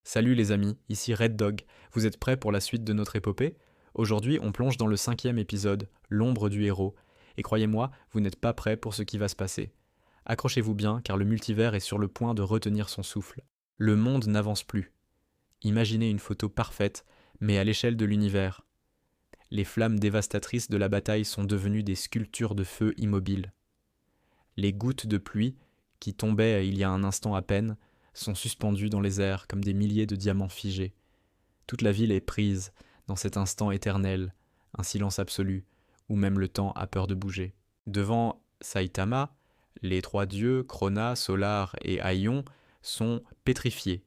Salut les amis, ici Red Dog. Vous êtes prêts pour la suite de notre épopée? Aujourd'hui, on plonge dans le 5e épisode, l'ombre du héros. Et croyez-moi, vous n'êtes pas prêts pour ce qui va se passer. Accrochez-vous bien, car le multivers est sur le point de retenir son souffle. Le monde n'avance plus. Imaginez une photo parfaite, mais à l'échelle de l'univers. Les flammes dévastatrices de la bataille sont devenues des sculptures de feu immobiles. Les gouttes de pluie, qui tombaient il y a un instant à peine, sont suspendues dans les airs comme des milliers de diamants figés. Toute la ville est prise dans cet instant éternel, un silence absolu, où même le temps a peur de bouger. Devant Saitama, les trois dieux, Krona, Solar et Aion, sont pétrifiés.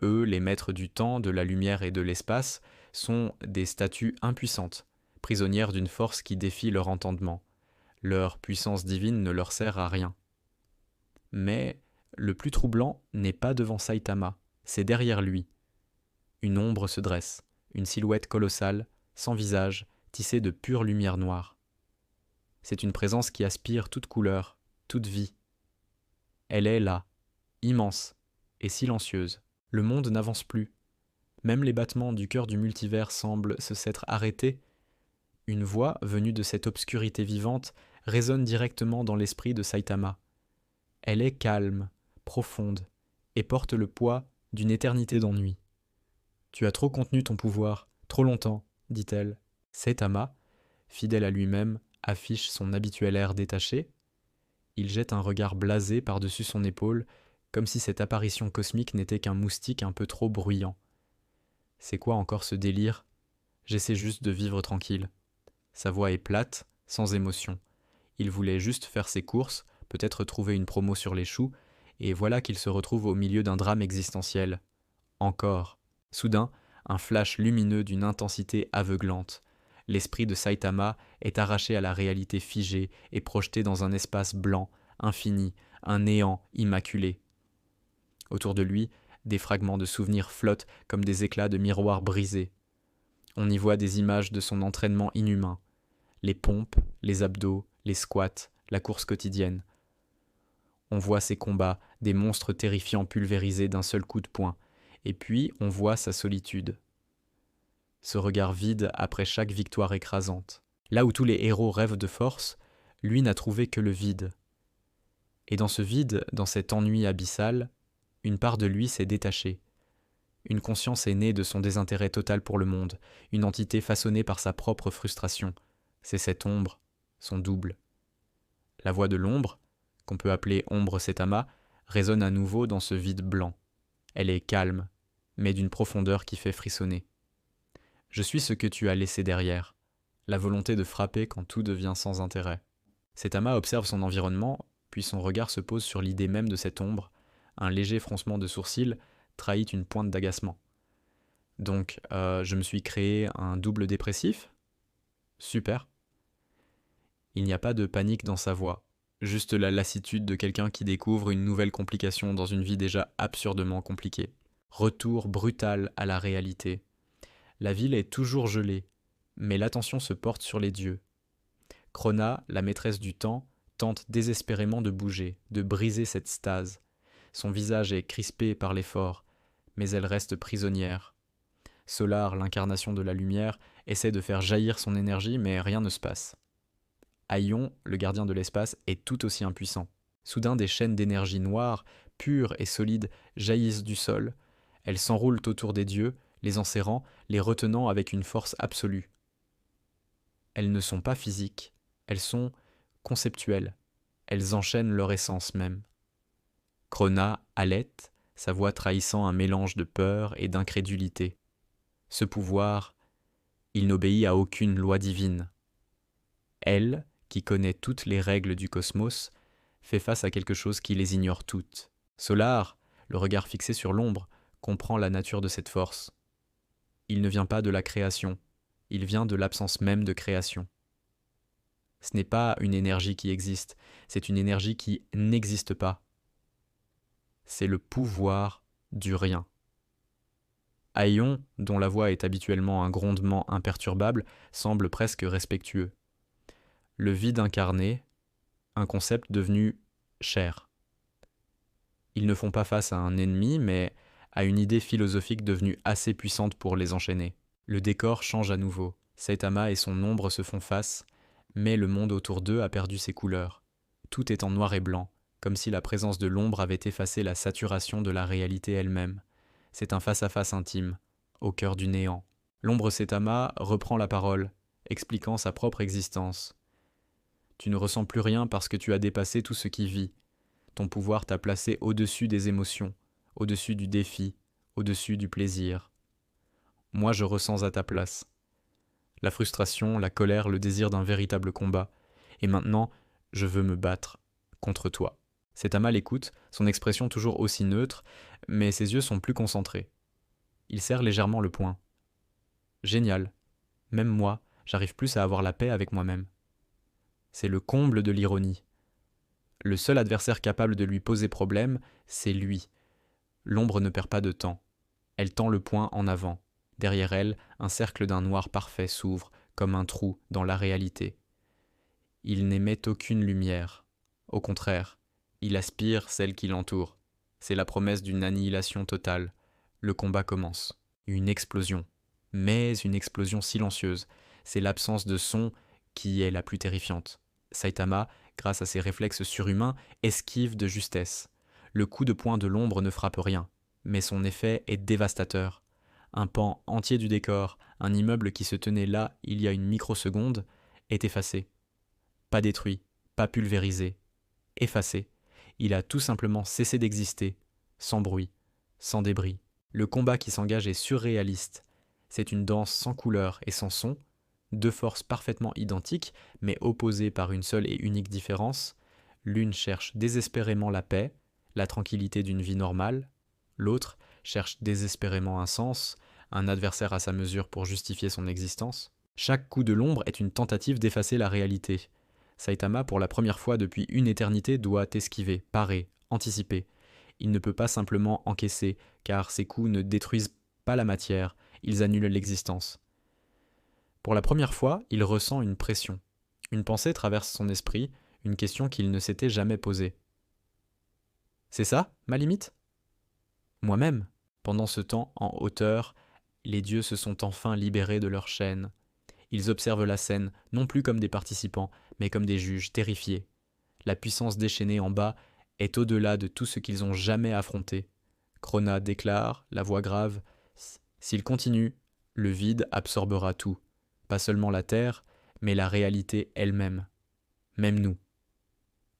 Eux, les maîtres du temps, de la lumière et de l'espace, sont des statues impuissantes, prisonnières d'une force qui défie leur entendement. Leur puissance divine ne leur sert à rien. Mais le plus troublant n'est pas devant Saitama, c'est derrière lui. Une ombre se dresse, une silhouette colossale, sans visage, tissée de pure lumière noire. C'est une présence qui aspire toute couleur, toute vie. Elle est là, immense et silencieuse. Le monde n'avance plus. Même les battements du cœur du multivers semblent se s'être arrêtés. Une voix, venue de cette obscurité vivante, résonne directement dans l'esprit de Saitama. Elle est calme, profonde, et porte le poids d'une éternité d'ennui. « Tu as trop contenu ton pouvoir, trop longtemps, dit-elle. » Saitama, fidèle à lui-même, affiche son habituel air détaché. Il jette un regard blasé par-dessus son épaule, comme si cette apparition cosmique n'était qu'un moustique un peu trop bruyant. C'est quoi encore ce délire? J'essaie juste de vivre tranquille. Sa voix est plate, sans émotion. Il voulait juste faire ses courses, peut-être trouver une promo sur les choux, et voilà qu'il se retrouve au milieu d'un drame existentiel. Encore. Soudain, un flash lumineux d'une intensité aveuglante. L'esprit de Saitama est arraché à la réalité figée et projeté dans un espace blanc, infini, un néant immaculé. Autour de lui, des fragments de souvenirs flottent comme des éclats de miroirs brisés. On y voit des images de son entraînement inhumain. Les pompes, les abdos, les squats, la course quotidienne. On voit ses combats, des monstres terrifiants pulvérisés d'un seul coup de poing. Et puis, on voit sa solitude. Ce regard vide après chaque victoire écrasante. Là où tous les héros rêvent de force, lui n'a trouvé que le vide. Et dans ce vide, dans cet ennui abyssal, une part de lui s'est détachée. Une conscience est née de son désintérêt total pour le monde, une entité façonnée par sa propre frustration. C'est cette ombre, son double. La voix de l'ombre, qu'on peut appeler ombre Saitama, résonne à nouveau dans ce vide blanc. Elle est calme, mais d'une profondeur qui fait frissonner. Je suis ce que tu as laissé derrière, la volonté de frapper quand tout devient sans intérêt. Saitama observe son environnement, puis son regard se pose sur l'idée même de cette ombre. Un léger froncement de sourcils trahit une pointe d'agacement. Donc, je me suis créé un double dépressif? Super. Il n'y a pas de panique dans sa voix, juste la lassitude de quelqu'un qui découvre une nouvelle complication dans une vie déjà absurdement compliquée. Retour brutal à la réalité. La ville est toujours gelée, mais l'attention se porte sur les dieux. Krona, la maîtresse du temps, tente désespérément de bouger, de briser cette stase. Son visage est crispé par l'effort, mais elle reste prisonnière. Solar, l'incarnation de la lumière, essaie de faire jaillir son énergie, mais rien ne se passe. Aion, le gardien de l'espace, est tout aussi impuissant. Soudain, des chaînes d'énergie noire, pures et solides, jaillissent du sol. Elles s'enroulent autour des dieux, les enserrant, les retenant avec une force absolue. Elles ne sont pas physiques, elles sont conceptuelles. Elles enchaînent leur essence même. Krona halète, sa voix trahissant un mélange de peur et d'incrédulité. Ce pouvoir, il n'obéit à aucune loi divine. Elle, qui connaît toutes les règles du cosmos, fait face à quelque chose qui les ignore toutes. Solar, le regard fixé sur l'ombre, comprend la nature de cette force. Il ne vient pas de la création, il vient de l'absence même de création. Ce n'est pas une énergie qui existe, c'est une énergie qui n'existe pas. C'est le pouvoir du rien. Aion, dont la voix est habituellement un grondement imperturbable, semble presque respectueux. Le vide incarné, un concept devenu cher. Ils ne font pas face à un ennemi, mais à une idée philosophique devenue assez puissante pour les enchaîner. Le décor change à nouveau. Saitama et son ombre se font face, mais le monde autour d'eux a perdu ses couleurs. Tout est en noir et blanc, comme si la présence de l'ombre avait effacé la saturation de la réalité elle-même. C'est un face-à-face intime, au cœur du néant. L'ombre Saitama reprend la parole, expliquant sa propre existence. Tu ne ressens plus rien parce que tu as dépassé tout ce qui vit. Ton pouvoir t'a placé au-dessus des émotions, au-dessus du défi, au-dessus du plaisir. Moi, je ressens à ta place la frustration, la colère, le désir d'un véritable combat. Et maintenant, je veux me battre contre toi. Saitama l'écoute, son expression toujours aussi neutre, mais ses yeux sont plus concentrés. Il serre légèrement le poing. Génial. Même moi, j'arrive plus à avoir la paix avec moi-même. C'est le comble de l'ironie. Le seul adversaire capable de lui poser problème, c'est lui. L'ombre ne perd pas de temps. Elle tend le poing en avant. Derrière elle, un cercle d'un noir parfait s'ouvre, comme un trou dans la réalité. Il n'émet aucune lumière. Au contraire, il aspire celle qui l'entoure. C'est la promesse d'une annihilation totale. Le combat commence. Une explosion. Mais une explosion silencieuse. C'est l'absence de son qui est la plus terrifiante. Saitama, grâce à ses réflexes surhumains, esquive de justesse. Le coup de poing de l'ombre ne frappe rien, mais son effet est dévastateur. Un pan entier du décor, un immeuble qui se tenait là il y a une microseconde, est effacé. Pas détruit, pas pulvérisé. Effacé. Il a tout simplement cessé d'exister, sans bruit, sans débris. Le combat qui s'engage est surréaliste. C'est une danse sans couleur et sans son, deux forces parfaitement identiques, mais opposées par une seule et unique différence. L'une cherche désespérément la paix, la tranquillité d'une vie normale. L'autre cherche désespérément un sens, un adversaire à sa mesure pour justifier son existence. Chaque coup de l'ombre est une tentative d'effacer la réalité. Saitama, pour la première fois depuis une éternité, doit esquiver, parer, anticiper. Il ne peut pas simplement encaisser, car ces coups ne détruisent pas la matière, ils annulent l'existence. Pour la première fois, il ressent une pression. Une pensée traverse son esprit, une question qu'il ne s'était jamais posée. C'est ça, ma limite ? Moi-même. Pendant ce temps, en hauteur, les dieux se sont enfin libérés de leur chaîne. Ils observent la scène, non plus comme des participants, mais comme des juges terrifiés. La puissance déchaînée en bas est au-delà de tout ce qu'ils ont jamais affronté. Krona déclare, la voix grave, « S'il continue, le vide absorbera tout, pas seulement la terre, mais la réalité elle-même, même nous. »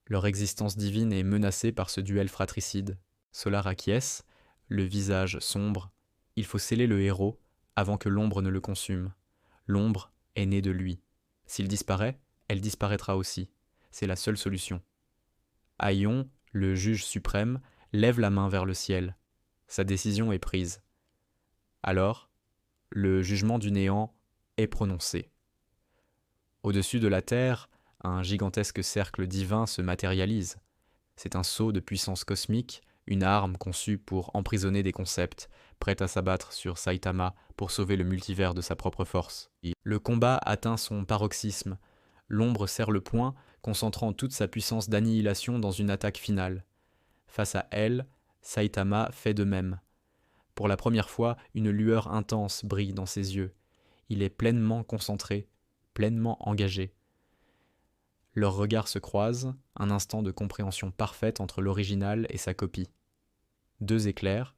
Leur existence divine est menacée par ce duel fratricide. Solar acquiesce, le visage sombre. Il faut sceller le héros avant que l'ombre ne le consume. L'ombre est née de lui. S'il disparaît, elle disparaîtra aussi. C'est la seule solution. Aion, le juge suprême, lève la main vers le ciel. Sa décision est prise. Alors, le jugement du néant est prononcé. Au-dessus de la terre, un gigantesque cercle divin se matérialise. C'est un sceau de puissance cosmique, une arme conçue pour emprisonner des concepts, prête à s'abattre sur Saitama pour sauver le multivers de sa propre force. Le combat atteint son paroxysme. L'ombre serre le poing, concentrant toute sa puissance d'annihilation dans une attaque finale. Face à elle, Saitama fait de même. Pour la première fois, une lueur intense brille dans ses yeux. Il est pleinement concentré, pleinement engagé. Leurs regards se croisent, un instant de compréhension parfaite entre l'original et sa copie. Deux éclairs,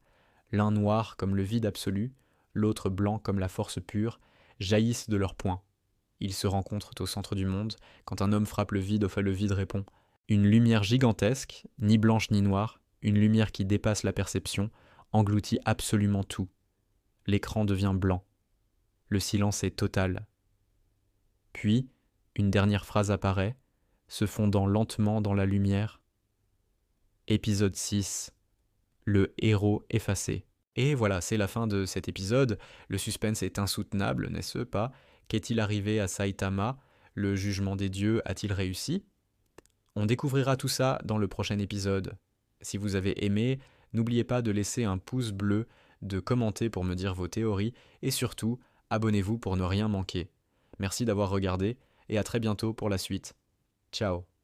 l'un noir comme le vide absolu, l'autre blanc comme la force pure, jaillissent de leurs poings. Ils se rencontrent au centre du monde, quand un homme frappe le vide, le vide répond. Une lumière gigantesque, ni blanche ni noire, une lumière qui dépasse la perception, engloutit absolument tout. L'écran devient blanc. Le silence est total. Puis, une dernière phrase apparaît, se fondant lentement dans la lumière. Épisode 6. Le héros effacé. Et voilà, c'est la fin de cet épisode. Le suspense est insoutenable, n'est-ce pas ? Qu'est-il arrivé à Saitama ? Le jugement des dieux a-t-il réussi ? On découvrira tout ça dans le prochain épisode. Si vous avez aimé, n'oubliez pas de laisser un pouce bleu, de commenter pour me dire vos théories, et surtout, abonnez-vous pour ne rien manquer. Merci d'avoir regardé, et à très bientôt pour la suite. Ciao.